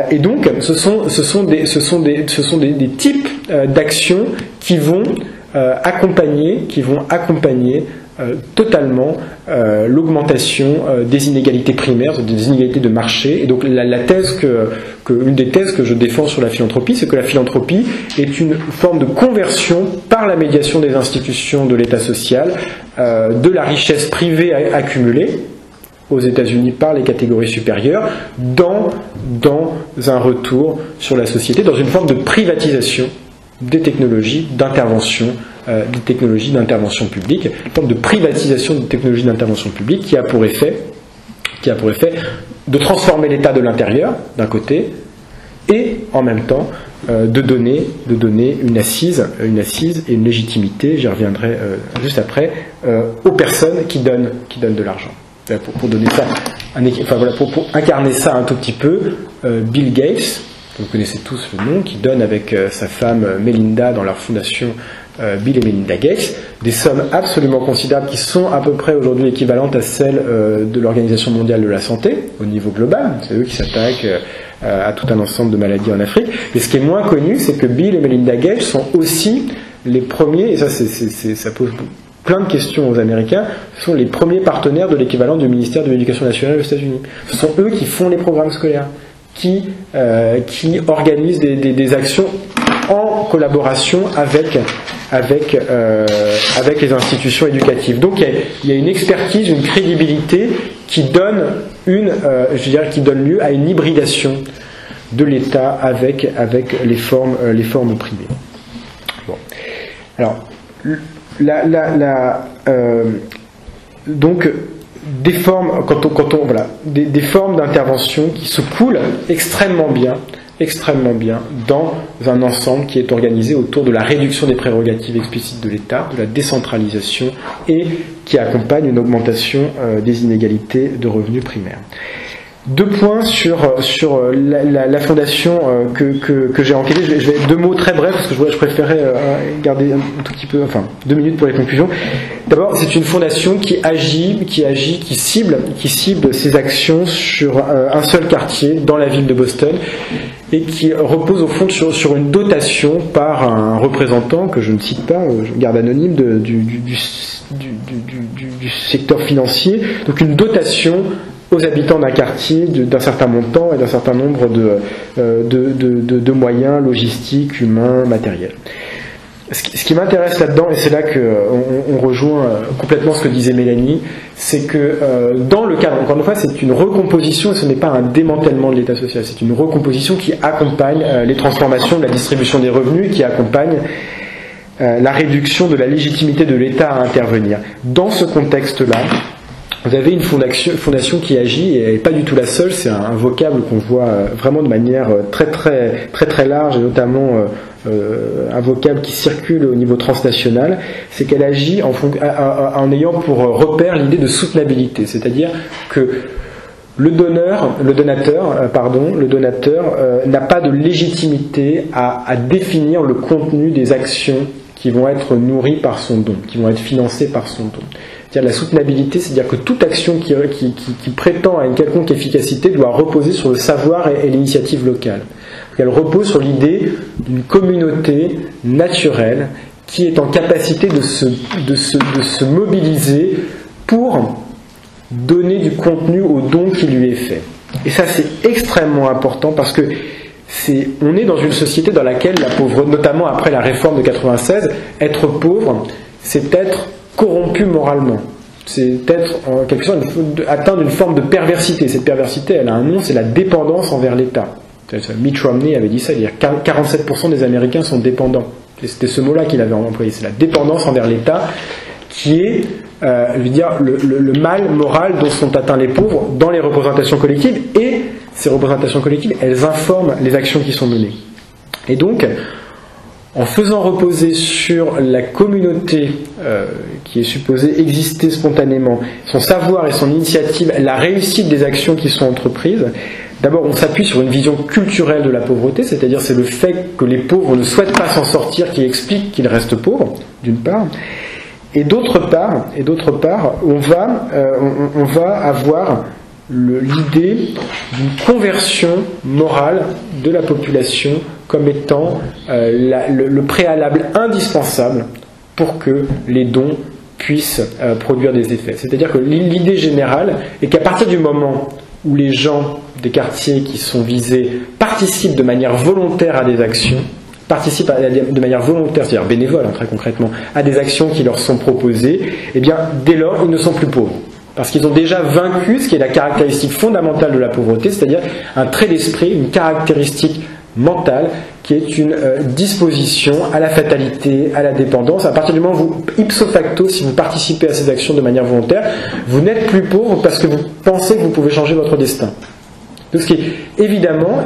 Et donc, ce sont des types d'actions qui vont accompagner totalement l'augmentation des inégalités primaires, des inégalités de marché. Et donc une des thèses que je défends sur la philanthropie, c'est que la philanthropie est une forme de conversion par la médiation des institutions de l'État social de la richesse privée accumulée aux États-Unis par les catégories supérieures dans un retour sur la société, dans une forme de privatisation des technologies d'intervention publique, une forme de privatisation des technologies d'intervention publique qui a pour effet de transformer l'État de l'intérieur, d'un côté, et en même temps de donner une assise et une légitimité, j'y reviendrai juste après, aux personnes qui donnent de l'argent. Pour donner ça, pour incarner ça un tout petit peu, Bill Gates, vous connaissez tous le nom, qui donne avec sa femme Melinda dans leur fondation Bill et Melinda Gates, des sommes absolument considérables qui sont à peu près aujourd'hui équivalentes à celles de l'Organisation mondiale de la santé au niveau global. C'est eux qui s'attaquent à tout un ensemble de maladies en Afrique. Et ce qui est moins connu, c'est que Bill et Melinda Gates sont aussi les premiers, et ça, ça pose plein de questions aux Américains, ce sont les premiers partenaires de l'équivalent du ministère de l'Éducation nationale aux États-Unis. Ce sont eux qui font les programmes scolaires, qui organisent des actions en collaboration avec les institutions éducatives. Donc il y a une expertise, une crédibilité qui donne lieu à une hybridation de l'État avec les formes privées. Bon. Alors, donc des formes, des formes d'intervention qui se coulent extrêmement bien dans un ensemble qui est organisé autour de la réduction des prérogatives explicites de l'État, de la décentralisation et qui accompagne une augmentation des inégalités de revenus primaires. 2 points sur la fondation que j'ai enquêtée. Je vais 2 mots très brefs parce que je préférais garder un tout petit peu, 2 minutes pour les conclusions. D'abord, c'est une fondation qui cible ses actions sur un seul quartier dans la ville de Boston et qui repose au fond sur une dotation par un représentant que je ne cite pas, je garde anonyme du secteur financier. Donc une dotation aux habitants d'un quartier d'un certain montant et d'un certain nombre de moyens logistiques, humains, matériels. Ce qui m'intéresse là-dedans, et c'est là qu'on rejoint complètement ce que disait Mélanie, c'est que dans le cadre, encore une fois, c'est une recomposition et ce n'est pas un démantèlement de l'État social, c'est une recomposition qui accompagne les transformations de la distribution des revenus, qui accompagne la réduction de la légitimité de l'État à intervenir. Dans ce contexte-là, vous avez une fondation qui agit, et elle n'est pas du tout la seule, c'est un vocable qu'on voit vraiment de manière très large, et notamment un vocable qui circule au niveau transnational, c'est qu'elle agit en ayant pour repère l'idée de soutenabilité, c'est-à-dire que le donateur n'a pas de légitimité à définir le contenu des actions qui vont être nourries par son don, qui vont être financées par son don. C'est-à-dire la soutenabilité, c'est-à-dire que toute action qui prétend à une quelconque efficacité doit reposer sur le savoir et l'initiative locale. Elle repose sur l'idée d'une communauté naturelle qui est en capacité de se mobiliser pour donner du contenu au don qui lui est fait. Et ça, c'est extrêmement important parce que on est dans une société dans laquelle la pauvreté, notamment après la réforme de 96, être pauvre, c'est être corrompu moralement. C'est être en quelque sorte atteindre une forme de perversité. Cette perversité, elle a un nom, c'est la dépendance envers l'État. Mitt Romney avait dit ça, il y a 47% des Américains sont dépendants. Et c'était ce mot-là qu'il avait employé, c'est la dépendance envers l'État qui est, le mal moral dont sont atteints les pauvres dans les représentations collectives, et ces représentations collectives, elles informent les actions qui sont menées. Et donc, en faisant reposer sur la communauté qui est supposée exister spontanément, son savoir et son initiative, la réussite des actions qui sont entreprises, d'abord on s'appuie sur une vision culturelle de la pauvreté, c'est-à-dire c'est le fait que les pauvres ne souhaitent pas s'en sortir qui explique qu'ils restent pauvres, d'une part, et d'autre part, on va avoir l'idée d'une conversion morale de la population comme étant le préalable indispensable pour que les dons puisse produire des effets. C'est-à-dire que l'idée générale est qu'à partir du moment où les gens des quartiers qui sont visés participent de manière volontaire à des actions, participent de manière volontaire, c'est-à-dire bénévole, très concrètement, à des actions qui leur sont proposées, eh bien, dès lors, ils ne sont plus pauvres. Parce qu'ils ont déjà vaincu ce qui est la caractéristique fondamentale de la pauvreté, c'est-à-dire un trait d'esprit, une caractéristique mentale, qui est une disposition à la fatalité, à la dépendance. À partir du moment où vous, ipso facto, si vous participez à ces actions de manière volontaire, vous n'êtes plus pauvre parce que vous pensez que vous pouvez changer votre destin. Donc, ce qui est évidemment,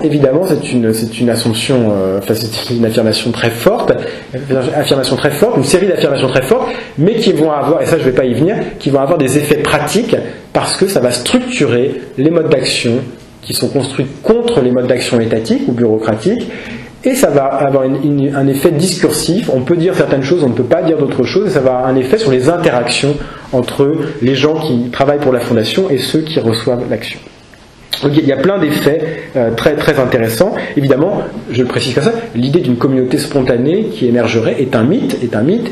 c'est une assumption, c'est une affirmation très forte, une série d'affirmations très fortes, mais qui vont avoir, et ça je ne vais pas y venir, qui vont avoir des effets pratiques parce que ça va structurer les modes d'action qui sont construits contre les modes d'action étatiques ou bureaucratiques, et ça va avoir un effet discursif. On peut dire certaines choses, on ne peut pas dire d'autres choses, et ça va avoir un effet sur les interactions entre les gens qui travaillent pour la fondation et ceux qui reçoivent l'action. Donc, il y a plein d'effets très, très intéressants. Évidemment, je le précise comme ça, l'idée d'une communauté spontanée qui émergerait est un mythe,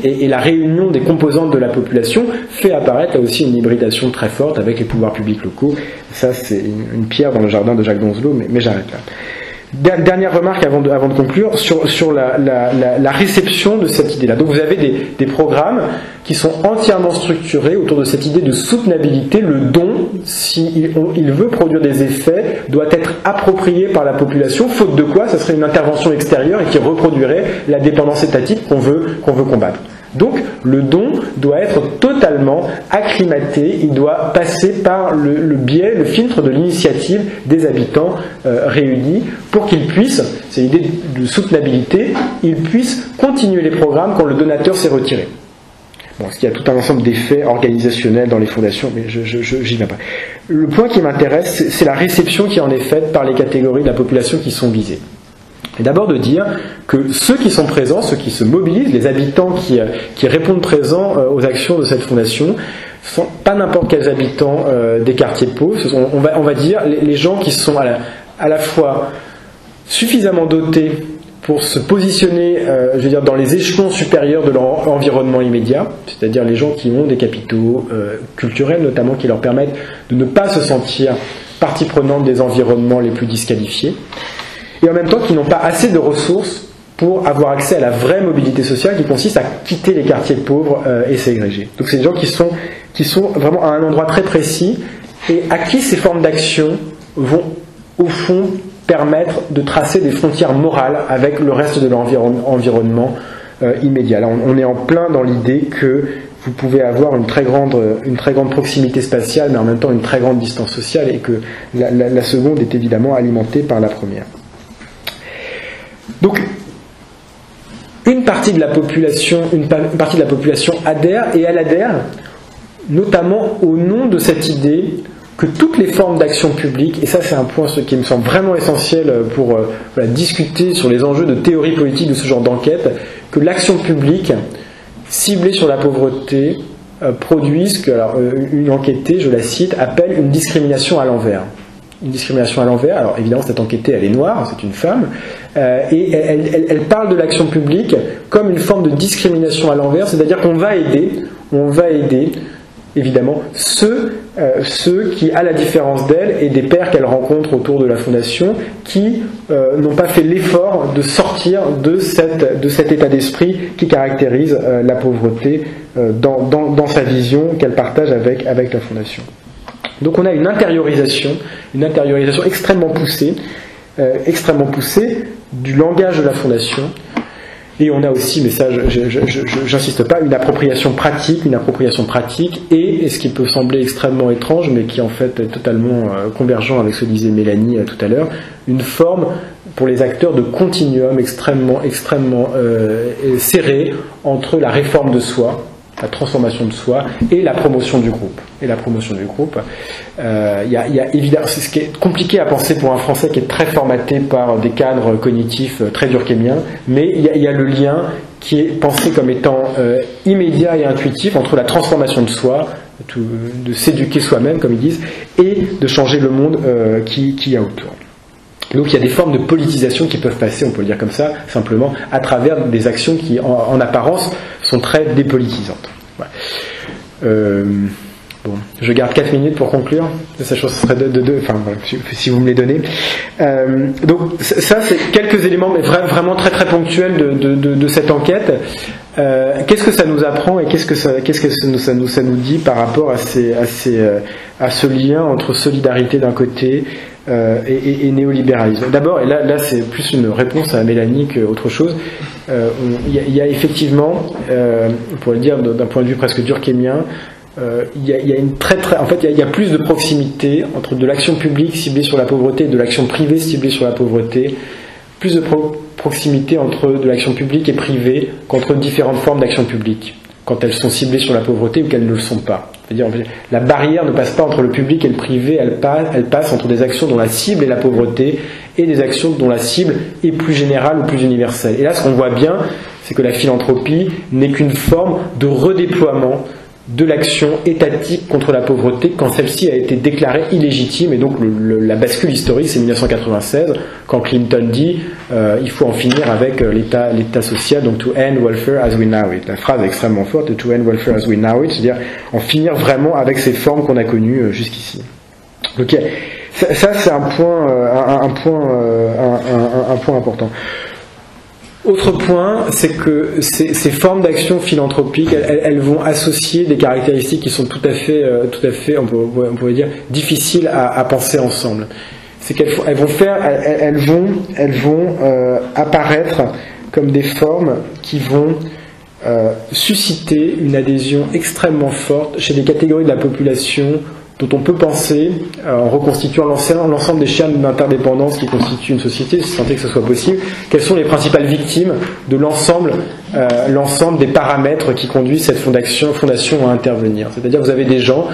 et la réunion des composantes de la population fait apparaître là aussi une hybridation très forte avec les pouvoirs publics locaux. Ça, c'est une pierre dans le jardin de Jacques Donzelot, mais j'arrête là. Dernière remarque avant de conclure sur la réception de cette idée-là. Donc vous avez des programmes qui sont entièrement structurés autour de cette idée de soutenabilité. Le don, s'il veut produire des effets, doit être approprié par la population, faute de quoi ça serait une intervention extérieure et qui reproduirait la dépendance étatique qu'on veut combattre. Donc le don doit être totalement acclimaté, il doit passer par le biais, le filtre de l'initiative des habitants réunis pour qu'ils puissent, c'est l'idée de soutenabilité, ils puissent continuer les programmes quand le donateur s'est retiré. Bon, parce qu'il y a tout un ensemble d'effets organisationnels dans les fondations, mais j'y viens pas. Le point qui m'intéresse, c'est la réception qui en est faite par les catégories de la population qui sont visées. Et d'abord de dire que ceux qui sont présents, ceux qui se mobilisent, les habitants qui répondent présents aux actions de cette fondation, ne sont pas n'importe quels habitants des quartiers pauvres, on va dire les gens qui sont à la fois suffisamment dotés pour se positionner dans les échelons supérieurs de leur environnement immédiat, c'est-à-dire les gens qui ont des capitaux culturels notamment qui leur permettent de ne pas se sentir partie prenante des environnements les plus disqualifiés, et en même temps qui n'ont pas assez de ressources pour avoir accès à la vraie mobilité sociale qui consiste à quitter les quartiers pauvres et ségrégés. Donc c'est des gens qui sont vraiment à un endroit très précis et à qui ces formes d'action vont au fond permettre de tracer des frontières morales avec le reste de l'environnement immédiat. Là on est en plein dans l'idée que vous pouvez avoir une très grande proximité spatiale mais en même temps une très grande distance sociale et que la seconde est évidemment alimentée par la première. Donc, une partie de la population adhère, et elle adhère notamment au nom de cette idée que toutes les formes d'action publique, et ça c'est un point qui me semble vraiment essentiel pour discuter sur les enjeux de théorie politique de ce genre d'enquête, que l'action publique ciblée sur la pauvreté produit ce que une enquêtée, je la cite, appelle une discrimination à l'envers. Une discrimination à l'envers. Alors évidemment cette enquêtée elle est noire, c'est une femme, et elle parle de l'action publique comme une forme de discrimination à l'envers, c'est-à-dire qu'on va aider évidemment ceux qui, à la différence d'elle et des pairs qu'elle rencontre autour de la fondation, qui n'ont pas fait l'effort de sortir de cet état d'esprit qui caractérise la pauvreté dans sa vision qu'elle partage avec la fondation. Donc on a une intériorisation extrêmement poussée du langage de la fondation, et on a aussi, mais ça j'insiste pas, une appropriation pratique, et ce qui peut sembler extrêmement étrange, mais qui en fait est totalement convergent avec ce que disait Mélanie tout à l'heure, une forme pour les acteurs de continuum extrêmement serré entre la réforme de soi, la transformation de soi et la promotion du groupe. Il y a évidemment, c'est ce qui est compliqué à penser pour un Français qui est très formaté par des cadres cognitifs très durkheimiens, mais il y a le lien qui est pensé comme étant immédiat et intuitif entre la transformation de soi, de s'éduquer soi-même comme ils disent, et de changer le monde qui y a autour. Donc il y a des formes de politisation qui peuvent passer, on peut le dire comme ça, simplement, à travers des actions qui, en apparence, sont très dépolitisantes. Voilà. Bon, je garde 4 minutes pour conclure. Ça, je pense que ce serait enfin, voilà, si vous me les donnez. Donc, ça, c'est quelques éléments, mais vraiment très très ponctuels de cette enquête. Qu'est-ce que ça nous apprend et qu'est-ce que ça nous dit par rapport à ce lien entre solidarité d'un côté et néolibéralisme. D'abord, et là c'est plus une réponse à Mélanie qu'autre chose, il y a effectivement, on pourrait le dire d'un point de vue presque durkheimien, il y a une en fait, il y a plus de proximité entre de l'action publique ciblée sur la pauvreté et de l'action privée ciblée sur la pauvreté, plus de proximité entre de l'action publique et privée qu'entre différentes formes d'action publique, quand elles sont ciblées sur la pauvreté ou qu'elles ne le sont pas. C'est-à-dire, la barrière ne passe pas entre le public et le privé, elle passe entre des actions dont la cible est la pauvreté et des actions dont la cible est plus générale ou plus universelle. Et là, ce qu'on voit bien, c'est que la philanthropie n'est qu'une forme de redéploiement de l'action étatique contre la pauvreté quand celle-ci a été déclarée illégitime. Et donc la bascule historique, c'est 1996, quand Clinton dit il faut en finir avec l'État social, donc to end welfare as we know it. La phrase est extrêmement forte, to end welfare as we know it, c'est-à-dire en finir vraiment avec ces formes qu'on a connues jusqu'ici. Donc ça c'est un point important. Autre point, c'est que ces formes d'action philanthropique, elles vont associer des caractéristiques qui sont tout à fait, on pourrait dire, difficiles à penser ensemble. C'est qu'elles vont apparaître comme des formes qui vont susciter une adhésion extrêmement forte chez des catégories de la population dont on peut penser, en reconstituant l'ensemble des chaînes d'interdépendance qui constituent une société, si tant est que ce soit possible, quelles sont les principales victimes de l'ensemble des paramètres qui conduisent cette fondation à intervenir. C'est-à-dire que vous avez des gens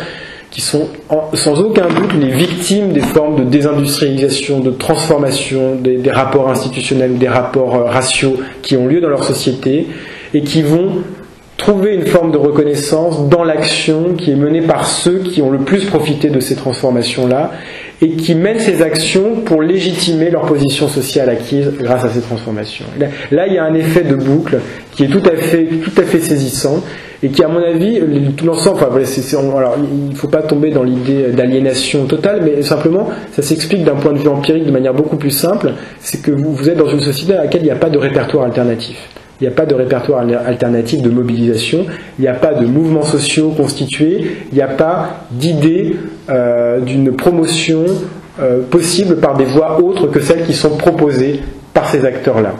qui sont sans aucun doute les victimes des formes de désindustrialisation, de transformation des rapports institutionnels ou des rapports raciaux qui ont lieu dans leur société et qui vont trouver une forme de reconnaissance dans l'action qui est menée par ceux qui ont le plus profité de ces transformations-là et qui mènent ces actions pour légitimer leur position sociale acquise grâce à ces transformations. Là, il y a un effet de boucle qui est tout à fait saisissant et qui, à mon avis, tout l'ensemble, alors, il ne faut pas tomber dans l'idée d'aliénation totale, mais simplement, ça s'explique d'un point de vue empirique de manière beaucoup plus simple, c'est que vous êtes dans une société à laquelle il n'y a pas de répertoire alternatif. Il n'y a pas de répertoire alternatif de mobilisation, il n'y a pas de mouvements sociaux constitués, il n'y a pas d'idée d'une promotion possible par des voies autres que celles qui sont proposées par ces acteurs-là,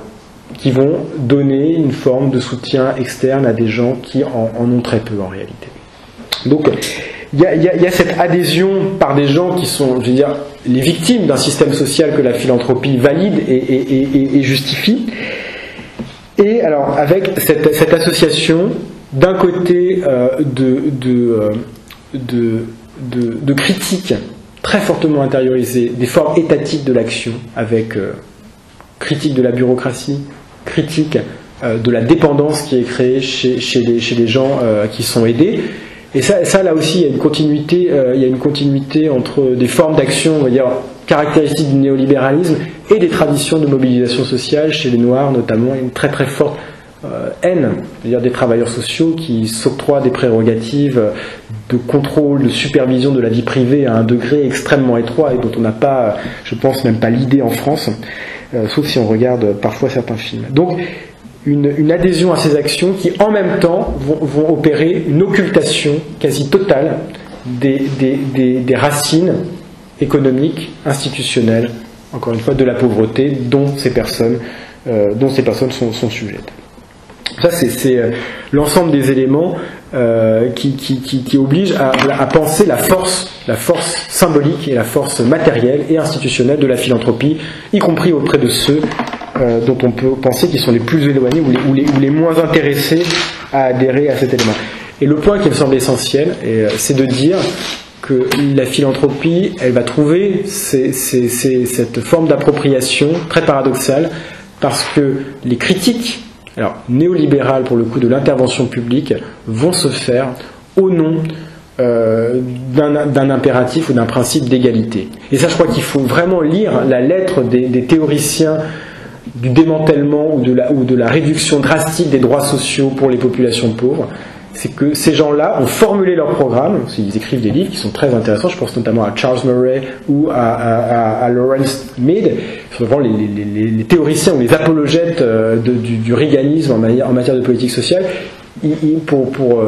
qui vont donner une forme de soutien externe à des gens qui en ont très peu en réalité. Donc il y a cette adhésion par des gens qui sont, je veux dire, les victimes d'un système social que la philanthropie valide et justifie. Et alors, avec cette association, d'un côté de critiques très fortement intériorisées des formes étatiques de l'action, avec critique de la bureaucratie, critique de la dépendance qui est créée chez les gens qui sont aidés. Et ça là aussi, il y a une continuité entre des formes d'action, on va dire, caractéristiques du néolibéralisme et des traditions de mobilisation sociale chez les Noirs, notamment une très très forte haine, c'est-à-dire des travailleurs sociaux qui s'octroient des prérogatives de contrôle, de supervision de la vie privée à un degré extrêmement étroit et dont on n'a pas, je pense même pas l'idée en France, sauf si on regarde parfois certains films. Donc une adhésion à ces actions qui en même temps vont opérer une occultation quasi totale des racines économiques, institutionnelles, encore une fois, de la pauvreté dont ces personnes sont sujettes. Ça, c'est l'ensemble des éléments qui obligent à penser la force symbolique et la force matérielle et institutionnelle de la philanthropie, y compris auprès de ceux dont on peut penser qu'ils sont les plus éloignés ou les moins intéressés à adhérer à cet élément. Et le point qui me semble essentiel, c'est de dire que la philanthropie, elle va trouver cette forme d'appropriation très paradoxale parce que les critiques, alors néolibérales pour le coup de l'intervention publique, vont se faire au nom d'un impératif ou d'un principe d'égalité. Et ça, je crois qu'il faut vraiment lire la lettre des théoriciens du démantèlement ou de la réduction drastique des droits sociaux pour les populations pauvres. c'est que ces gens-là ont formulé leur programme, ils écrivent des livres qui sont très intéressants, je pense notamment à Charles Murray ou à Lawrence Mead, souvent les théoriciens ou les apologètes du reaganisme en matière de politique sociale. Pour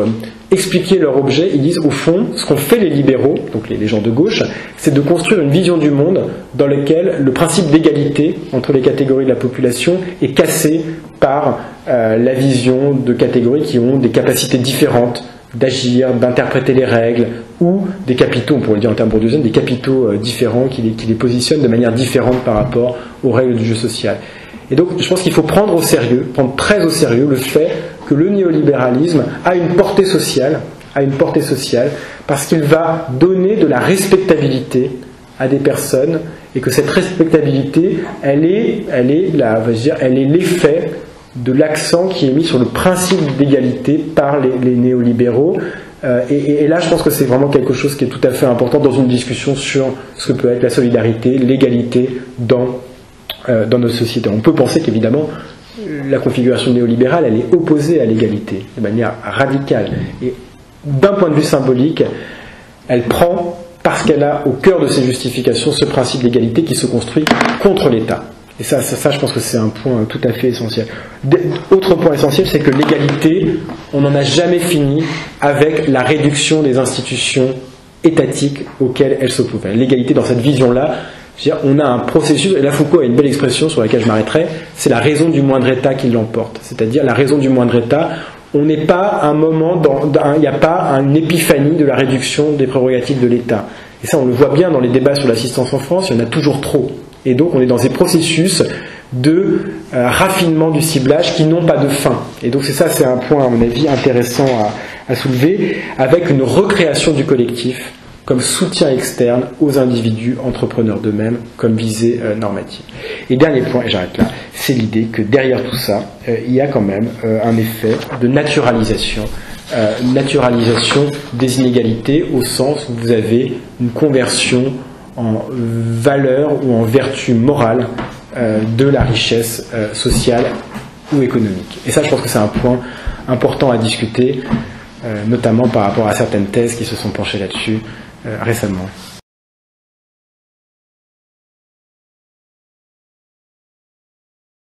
expliquer leur objet, ils disent au fond, ce qu'ont fait les libéraux, donc les gens de gauche, c'est de construire une vision du monde dans laquelle le principe d'égalité entre les catégories de la population est cassé par la vision de catégories qui ont des capacités différentes d'agir, d'interpréter les règles, ou des capitaux, on pourrait le dire en termes bourdieusiens, des capitaux différents qui les positionnent de manière différente par rapport aux règles du jeu social. Et donc je pense qu'il faut prendre très au sérieux le fait que le néolibéralisme a une portée sociale, parce qu'il va donner de la respectabilité à des personnes, et que cette respectabilité, elle est l'effet de l'accent qui est mis sur le principe d'égalité par les néolibéraux. Et là, je pense que c'est vraiment quelque chose qui est tout à fait important dans une discussion sur ce que peut être la solidarité, l'égalité dans notre société. On peut penser qu'évidemment, la configuration néolibérale, elle est opposée à l'égalité, de manière radicale. Et d'un point de vue symbolique, elle prend, parce qu'elle a au cœur de ses justifications, ce principe d'égalité qui se construit contre l'État. Et ça, je pense que c'est un point tout à fait essentiel. Autre point essentiel, c'est que l'égalité, on n'en a jamais fini avec la réduction des institutions étatiques auxquelles elle s'oppose. L'égalité, dans cette vision-là, on a un processus, et là Foucault a une belle expression sur laquelle je m'arrêterai, c'est la raison du moindre État qui l'emporte. C'est-à-dire la raison du moindre État, on n'est pas à un moment, il n'y a pas une épiphanie de la réduction des prérogatives de l'État. Et ça, on le voit bien dans les débats sur l'assistance en France, il y en a toujours trop. Et donc on est dans des processus de raffinement du ciblage qui n'ont pas de fin. Et donc c'est un point à mon avis intéressant à soulever, avec une recréation du collectif comme soutien externe aux individus entrepreneurs d'eux-mêmes, comme visée normative. Et dernier point, et j'arrête là, c'est l'idée que derrière tout ça, il y a quand même un effet de naturalisation des inégalités, au sens où vous avez une conversion en valeur ou en vertu morale de la richesse sociale ou économique. Et ça, je pense que c'est un point important à discuter, notamment par rapport à certaines thèses qui se sont penchées là-dessus récemment.